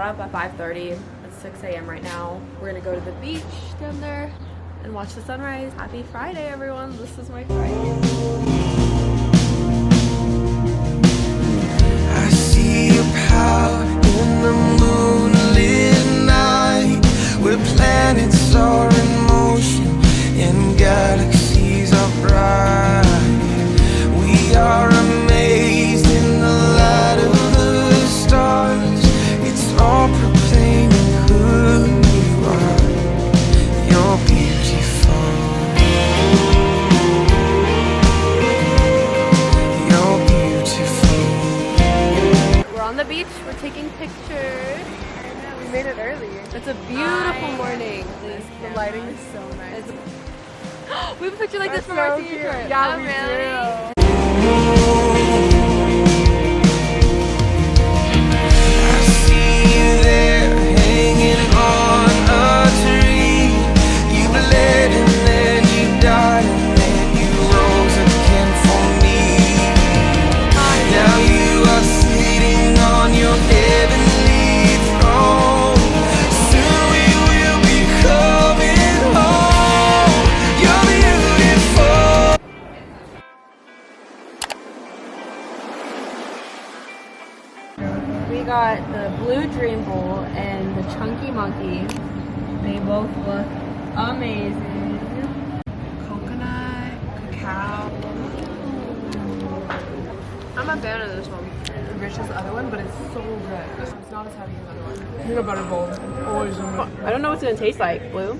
got up at 5:30. It's 6 a.m. right now. We're gonna go to the beach down there and watch the sunrise. Happy Friday, everyone. This is my Friday. I see a power in the moonlit night, where planets are in motion and galaxies are bright. We are amazed in the light of the stars. It's all proclaiming who you are. You're beautiful. You're beautiful. We're on the beach. We're taking pictures. We made it early. It's a beautiful morning. The lighting is so nice. We have a picture like this from so our ski cute. trip. Yeah, Oh, we really? do. I see you there hanging on a tree. You bled and then you died and then you rose again for me. Now you are sitting on your heavenly throne. Soon we will be coming home. You're beautiful. We got the blue dream bowl and the chunky monkey. They both look amazing. Coconut, cacao. I'm a fan of this one. It's rich as the other one, but it's so good. It's not as heavy as the other one. Peanut butter bowl. Always amazing. I don't know what it's gonna taste like, Blue.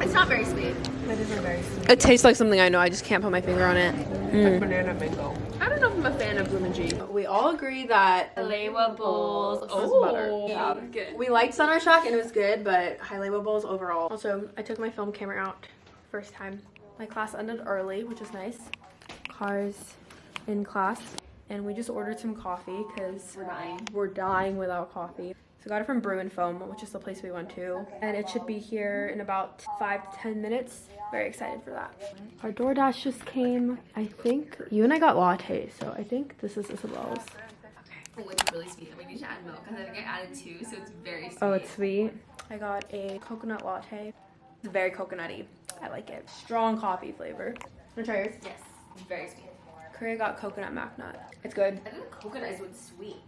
It's not very sweet. It isn't very sweet. It tastes like something I know. I just can't put my finger on it. Like banana mango. I don't know if I'm a fan of Blue and G. We all agree that Kailua bowls. Yeah, good. We liked Sunrise Shack and it was good, but Kailua bowls overall. Also, I took my film camera out first time. My class ended early, which is nice. Cars in class, and we just ordered some coffee because we're dying without coffee. So I got it from Brew and Foam, which is the place we went to, and it should be here in about 5 to 10 minutes. Very excited for that. Our DoorDash just came. I think you and I got lattes, so I think this is Isabel's. Oh, it's really sweet. We need to add milk because I think I added 2, so it's very sweet. Oh, it's sweet. I got a coconut latte. It's very coconutty. I like it. Strong coffee flavor. Wanna try yours? Yes, it's very sweet. Korea got coconut mac nut. It's good. I think the coconut is what's sweet.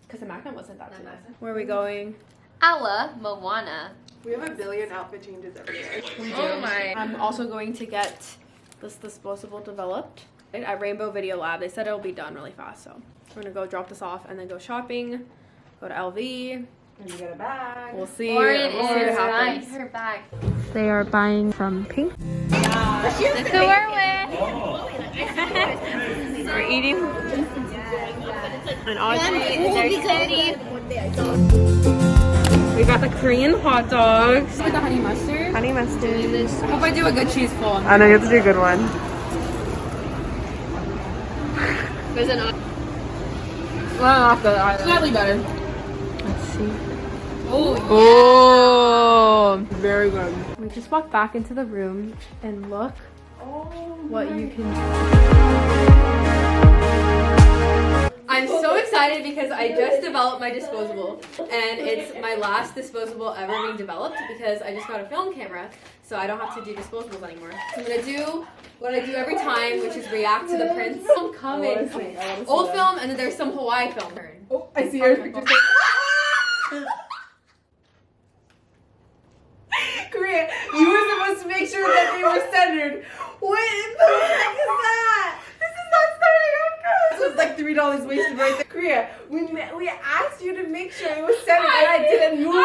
Because the mac nut wasn't that No, sweet. no. Where are we going? Ala Moana. We have a billion outfit changes every day. Oh my. I'm also going to get this disposable developed. At Rainbow Video Lab, they said it'll be done really fast, so we're gonna go drop this off and then go shopping, go to LV. And you get a bag. We'll see. Lauren We'll see is what buying happens. her bag. They are buying from Pink. That's who we're with. We're eating an Audrey. We got the Korean hot dogs. With the honey mustard. Honey mustard. I hope I do a good cheese pull. I know you have to do a good one. There's an well, not good either. Slightly better. Let's see. Oh, Very good. we just walked back into the room and look what you can do. I'm so excited because I just developed my disposable, and it's my last disposable ever being developed because I just got a film camera, so I don't have to do disposables anymore. So I'm gonna do what I do every time, which is react to the Prince film coming. Old film, and then there's some Hawaii film. Oh, I see yours. Korea, you were supposed to make sure that they were centered. What in the heck is that? This is not starting out good. This was like $3 wasted right there. Korea, we asked you to make sure it was centered, and I didn't move my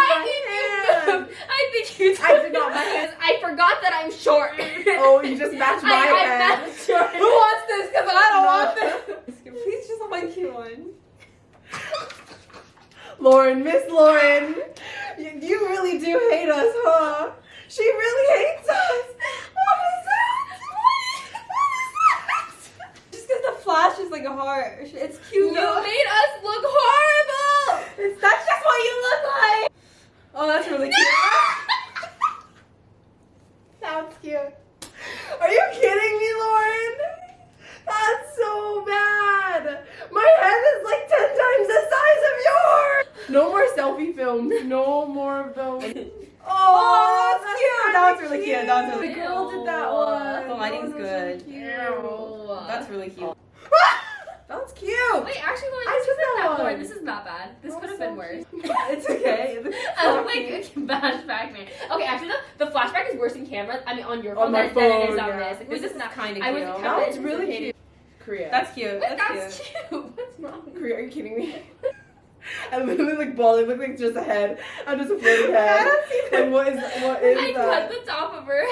hand. I think you I did not. My hand. I forgot that I'm short. Oh, you just matched my head. I'm short. Who wants this? Because I don't want this. Please just one cute one. Lauren, Miss Lauren, you really do hate us, huh? She really hates us. What is that? What is that? Just because the flash is like a heart. It's cute. You made us look horrible. That's just what you look like. Oh, that's really cute. Sounds cute. Are you kidding me, Lauren? That's so bad. My head is like 10 times the size of yours. No more selfie films. No more of those. Oh, that's cute. That was really cute. That was really cute. The girl did that one. The lighting's That was good. Really Ew. That's really cute. That's cute. Wait, actually, I this took isn't that that one. boring. This is not bad. This could have been worse. It's okay. I look like a flashback man. Okay, actually, the flashback is worse in camera. I mean, on your On phone my than it is phone, on yeah. this. Like, this is not kind of I cute. was That one's really cute. Korea. That's cute. Wait, That's that's cute. cute. What's wrong? Korea. Are you kidding me? I literally like bald. It looked like just a head. I'm just a floating head. I don't see that. And what is I that? cut the top of her.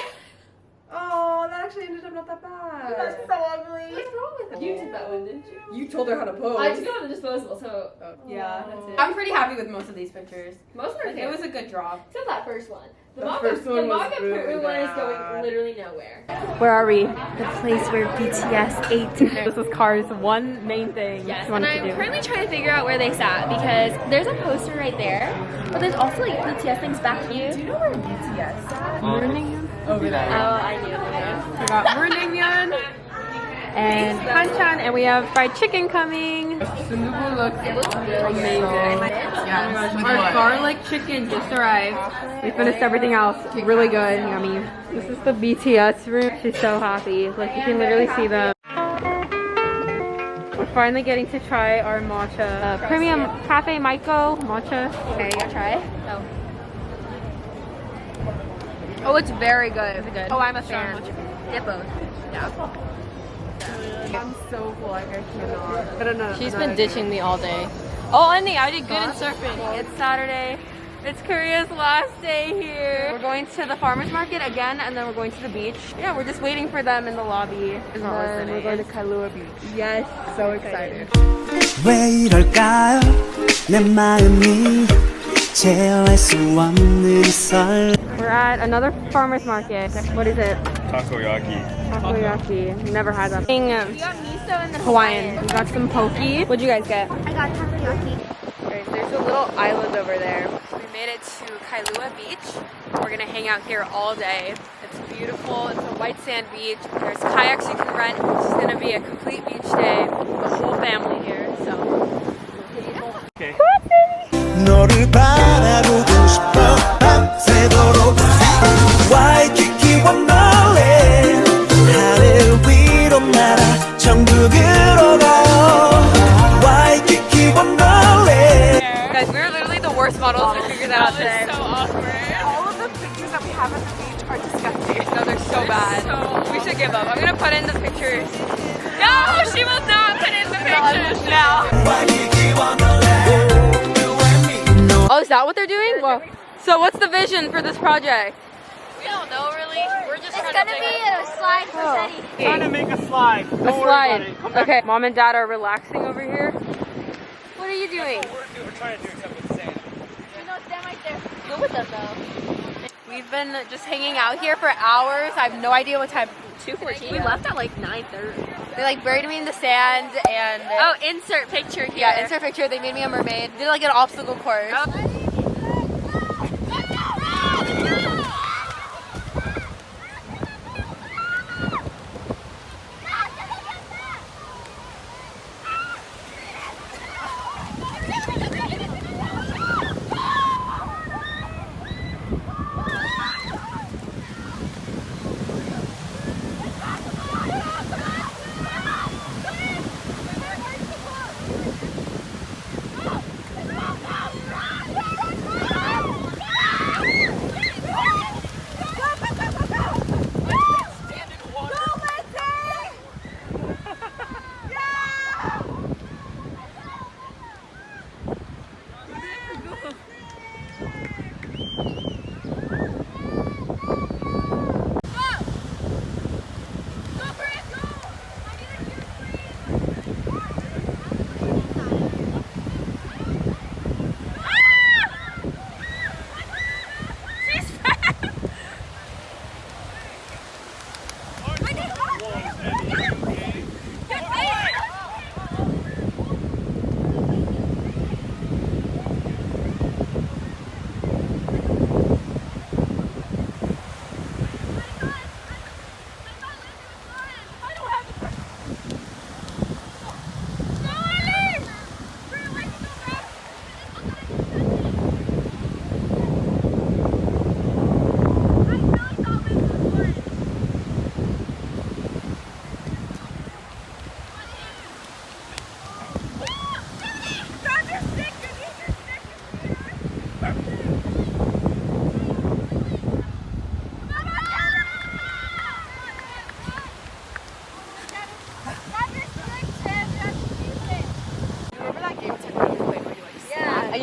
Oh, that actually ended up not that bad. That's so ugly. What's wrong with it? You did that one, didn't you? You told her how to pose. I took it on the disposable, so Yeah, that's it. I'm pretty happy with most of these pictures. Most are Like, it was a good drop. except that first one. The The mock-up, first one the was mock-up really one is bad. going literally nowhere. Where are we? The place where BTS ate dinner. This is Cars' one main thing. Yes, she and wanted I'm to do. currently trying to figure out where they sat because there's a poster right there, but there's also like BTS things back here. Do you know where BTS sat? Over there. Oh, I knew that. We got Murningyan and Kanchan, and we have fried chicken coming. Sundubu looks It looks really Amazing. yeah. Our garlic chicken just arrived. We finished everything else. Really good, yummy. This is the BTS room. She's so happy. Like you can literally see them. We're finally getting to try our matcha. Premium Cafe Maiko matcha. Okay, you gonna try it? Oh. Oh, it's very good. Is it good? Oh, I'm a fan. Dippo. I'm so full. Like I cannot. I don't know. She's been ditching me all day. Oh, and I did good in surfing. It's Saturday. It's Korea's last day here. We're going to the farmer's market again, and then we're going to the beach. Yeah, we're just waiting for them in the lobby. And then we're going to Kailua Beach. Yes, so excited. 왜 이럴까요 내 마음이 제어할 수 없는 설 We're at another farmer's market. What is it? Takoyaki. Takoyaki. Never had that. You got miso and then Hawaiian. We got some poke. What'd you guys get? I got takoyaki. Right, there's a little island over there. We made it to Kailua Beach. We're gonna hang out here all day. It's beautiful. It's a white sand beach. There's kayaks you can rent. It's gonna be a complete beach day. The whole family here. So. Okay. 너를 바라보고 싶어 밤새도록 와이키키와 멀리 하늘 위로 날아 천국으로 가요 와이키키와 멀리 Guys, we were literally the worst models to figure that out today. so awkward. All of the pictures that we have at the beach are disgusting. No, they're so bad. We should give up. I'm gonna put in the pictures. No, she will not put in the pictures now. 와이키키와 멀리 Oh, is that what they're doing? Well, so what's the vision for this project? We don't know really. We're just It's gonna be a slide for Teddy. Trying to make a slide. Don't A worry about slide. it. Come back. Okay, mom and dad are relaxing over here. What are you doing? We're trying to do something with sand. You know, stand right there. Go with them though. We've been just hanging out here for hours. I have no idea what time. 2:14. We left at like 9:30. They like buried me in the sand and Oh, insert picture here. yeah, insert picture. They made me a mermaid. Did like an obstacle course.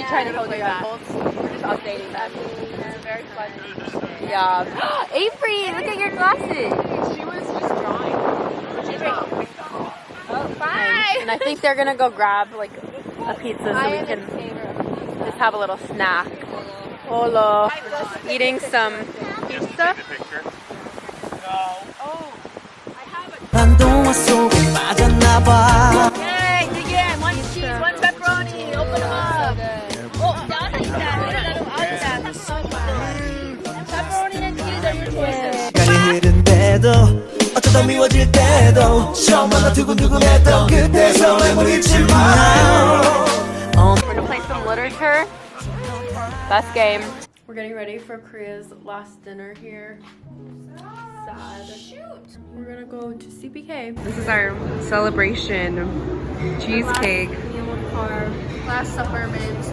trying to hold you back. We're just updating them. Very fun. Yeah. Avery, look at your glasses. She was just drawing. Oh, bye. And I think they're gonna go grab like a pizza so we can just have a little snack. Hola. Eating some pizza. 반동화 속에 빠졌나봐 Yay, again. One cheese, one pepperoni. Open them up. Oh, pepperoni and cheese are your choices. 시간이 흐른데도 어쩌다 미워질 때도 처음 만나 두근두근했던 그때 설렘을 잊지 마 We're gonna play some literature. Best game. We're getting ready for Korea's last dinner here. Sad. Shoot. We're gonna go to CPK. This is our celebration cheesecake. Meal with carb. Last supper mint.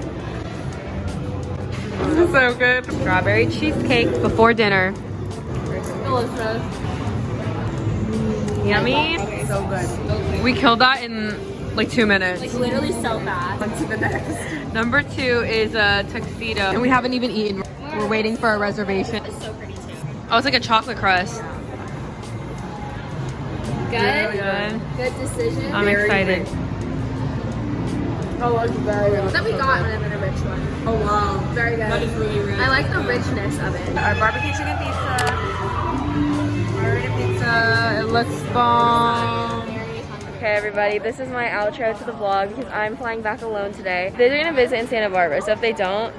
This is so good. Strawberry cheesecake before dinner. Delicious. Yummy. So good. We killed that in like 2 minutes. Like literally so fast. On to the next. Number 2 is a tuxedo. And we haven't even eaten. We're waiting for a reservation. It's so pretty too. Oh, it's like a chocolate crust. Good. Good. Good decision. I'm excited. Oh, it's very good. That we got one of the rich one. Oh, wow. Very good. That is really, really I like the richness of it. Our barbecue chicken pizza. Margarita pizza. It looks bomb. Okay, everybody, this is my outro to the vlog because I'm flying back alone today. They're gonna visit in Santa Barbara, so if they don't,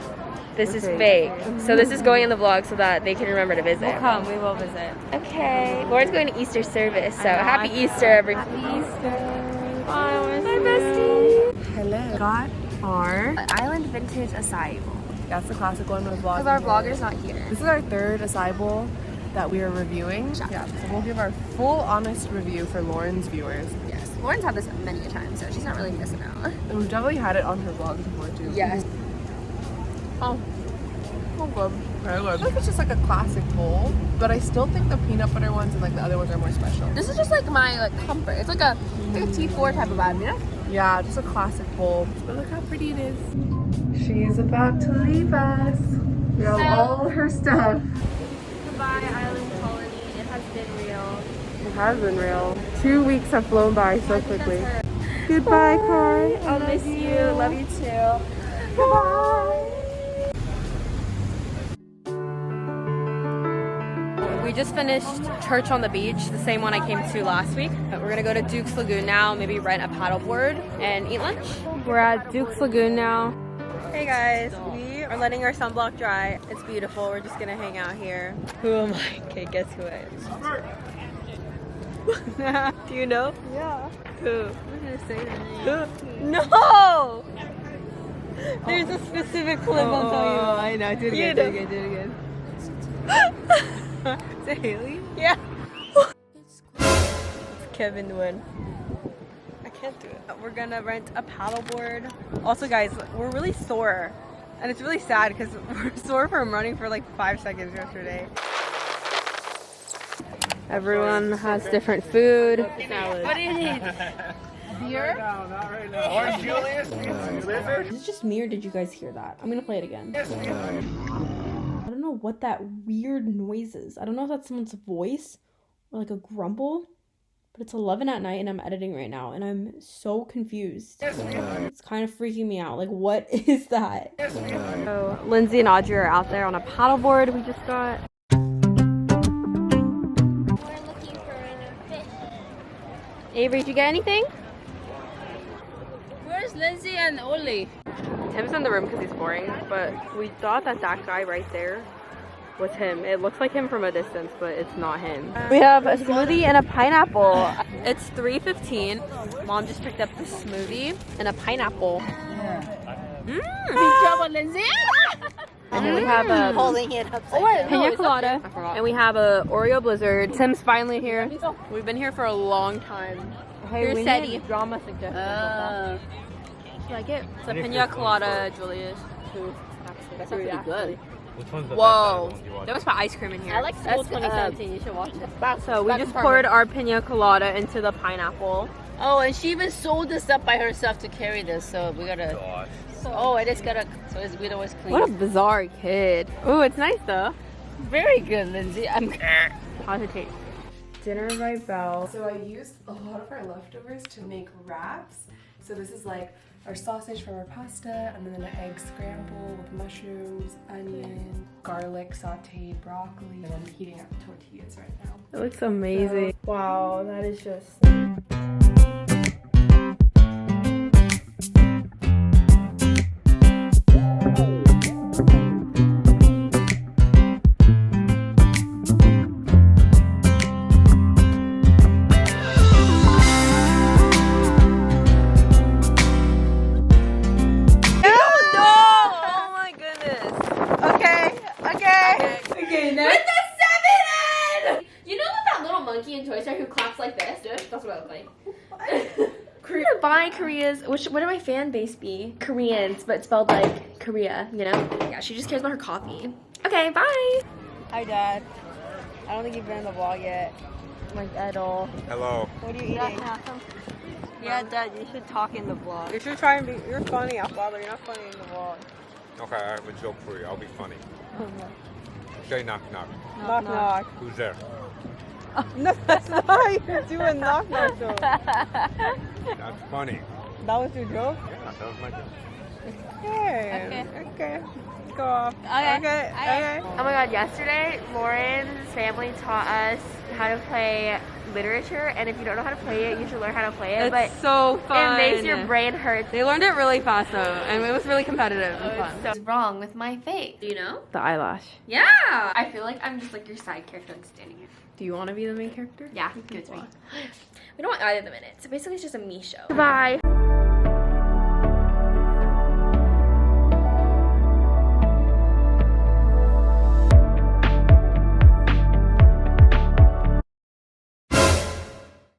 this is fake. So this is going in the vlog so that they can remember to visit. We'll come. We will visit. Okay. Lauren's going to Easter service, so happy Easter, everybody. Happy Easter. Bye, my bestie. Hello. Got our. Island Vintage Acai Bowl. That's the classic one with vlogging. Because our vlogger's not here. This is our 3rd acai bowl that we are reviewing. Yeah, so we'll give our full honest review for Lauren's viewers. Yes. Lauren's had this many a time, so she's not really missing out. And we've definitely had it on her vlog before too. Yes. Oh good. Very good. I feel like it's just like a classic bowl, but I still think the peanut butter ones and like the other ones are more special. This is just like my comfort. It's like a T4 type of vibe, you know? Yeah, just a classic bowl. But look how pretty it is. She's about to leave us. We have all her stuff. Goodbye, Island Colony. It has been real. It has been real. 2 weeks have flown by so quickly. Goodbye, Kai. I'll miss you. Love you too. Bye. We just finished church on the beach, the same one I came to last week. But we're gonna go to Duke's Lagoon now, maybe rent a paddleboard and eat lunch. We're at Duke's Lagoon now. Hey guys, we are letting our sunblock dry. It's beautiful. We're just gonna hang out here. Who am I? Okay, guess who I am. Do you know? Yeah. Who? I'm gonna say the name. Who? No! There's a specific clip I'll tell you. I know. Do it again. Do it again. Do it again. Is it Haley? Yeah. It's Kevin Nguyen. I can't do it. We're gonna rent a paddleboard. Also, guys, we're really sore, and it's really sad because we're sore from running for like 5 seconds yesterday. Everyone has different food. What do you need? Beer? No, not right now. Orange Julius? Is it just me or did you guys hear that? I'm gonna play it again. I don't know what that weird noise is. I don't know if that's someone's voice or like a grumble, but it's 11 at night and I'm editing right now and I'm so confused. It's kind of freaking me out. Like, what is that? So Lindsay and Audrey are out there on a paddleboard we just got. We're looking for a fish. Avery, did you get anything? Where's Lindsay and Oli? Tim's in the room because he's boring, but we thought that guy right there was him. It looks like him from a distance, but it's not him. We have a smoothie and a pineapple. It's 3:15. Mom just picked up the smoothie and a pineapple. Big job on Lindsay. And then we have a Holding it up. pina colada, and we have a Oreo Blizzard. Tim's finally here. We've been here for a long time. Here's Seti. Drama suggestions. You like it? It's a pina colada, Julius. That's pretty good. Which one's the Whoa, best? they must put ice cream in here. I like School 2017. You should watch it. So we just poured our pina colada into the pineapple. Oh, and she even sold this up by herself to carry this, so we gotta. Gosh. Oh, it is gotta. So it's, we always clean. What a bizarre kid. Ooh, it's nice though. Very good, Lindsay. I'm. Hesitate. Dinner by Belle. So I used a lot of our leftovers to make wraps. So this is like our sausage from our pasta, and then an egg scramble with mushrooms, onion, garlic, sauteed broccoli, and I'm heating up tortillas right now. It looks amazing. Wow, that is just. In Toy Story who claps like this. That's what I look like. I'm gonna buy Korea's. What would my fan base be? Koreans, but spelled like Korea. You know? Yeah, she just cares about her coffee. Okay, bye. Hi, Dad. I don't think you've been in the vlog yet, like at all. Hello. What are you eating? Yeah, Dad, you should talk in the vlog. You should try and be. You're funny, Father. You're not funny in the vlog. Okay, I have a joke for you. I'll be funny. Say knock knock. Knock knock. Who's there? No, that's not how you do a knock knock joke. That's funny. That was your joke? Yeah, that was my joke. Okay. Go off. Okay. Oh my god, yesterday Lauren's family taught us how to play literature, and if you don't know how to play it, you should learn how to play it. It's so fun. It makes your brain hurt. They learned it really fast though, and it was really competitive and fun. What's wrong with my face? Do you know? The eyelash. Yeah! I feel like I'm just like your side character, like standing here. Do you want to be the main character? Yeah, give it to me. We don't want either of them in it, so basically it's just a me show. Bye!